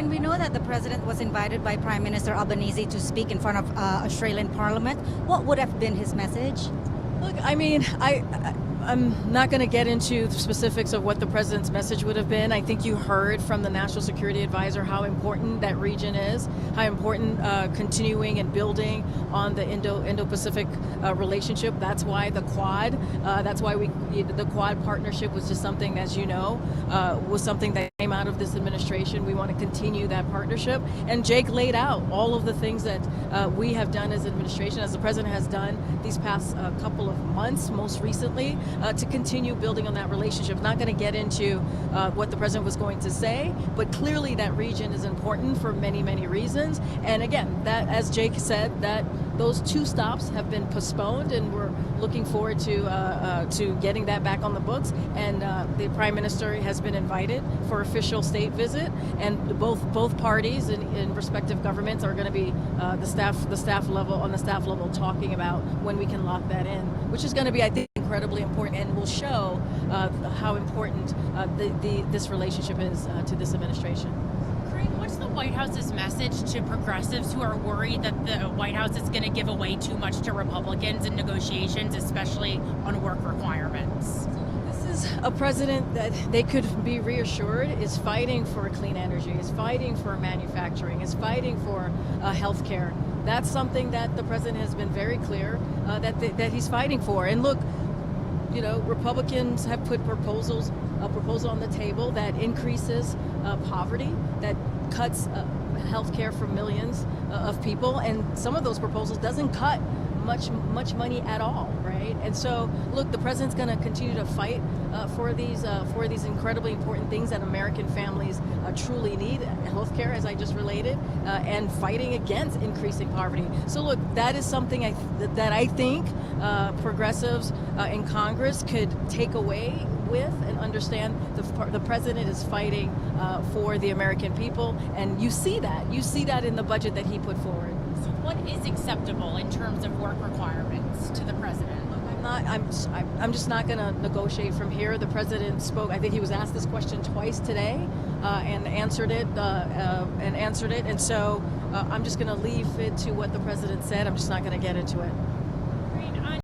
Karine, we know that the president was invited by Prime Minister Albanese to speak in front of Australian Parliament. What would have been his message? Look, I mean, I'm not going to get into the specifics of what the president's message would have been. I think you heard from the National Security Advisor how important that region is, how important continuing and building on the Indo-Pacific relationship. That's why the Quad, the Quad partnership was just something, as you know, was something that came out of this administration. We want to continue that partnership. And Jake laid out all of the things that we have done as administration, as the president has done these past couple of months, most recently, to continue building on that relationship. Not going to get into what the president was going to say, but clearly that region is important for many, many reasons. And again, that, as Jake said, that those two stops have been postponed, and we're looking forward to getting that back on the books. And the Prime Minister has been invited for official state visit, and both parties and respective governments are going to be the staff level talking about when we can lock that in, which is going to be, I think, incredibly important, and will show how important this relationship is to this administration. Karine, what's the White House's message to progressives who are worried that the White House is going to give away too much to Republicans in negotiations, especially on work requirements? This is a president that they could be reassured is fighting for clean energy, is fighting for manufacturing, is fighting for health care. That's something that the president has been very clear that he's fighting for. And look, you know, Republicans have put a proposal on the table that increases poverty, that cuts health care for millions of people, and some of those proposals doesn't cut much money at all, right? And so, look, the president's going to continue to fight for these incredibly important things that American families truly need: healthcare, as I just related, and fighting against increasing poverty. So, look, that is something that I think progressives in Congress could take away with and understand. The president is fighting for the American people, and you see that in the budget that he put forward. So what is acceptable in terms of work requirements to the president? I'm just not going to negotiate from here. The president spoke. I think he was asked this question twice today, and answered it. And so I'm just going to leave it to what the president said. I'm just not going to get into it.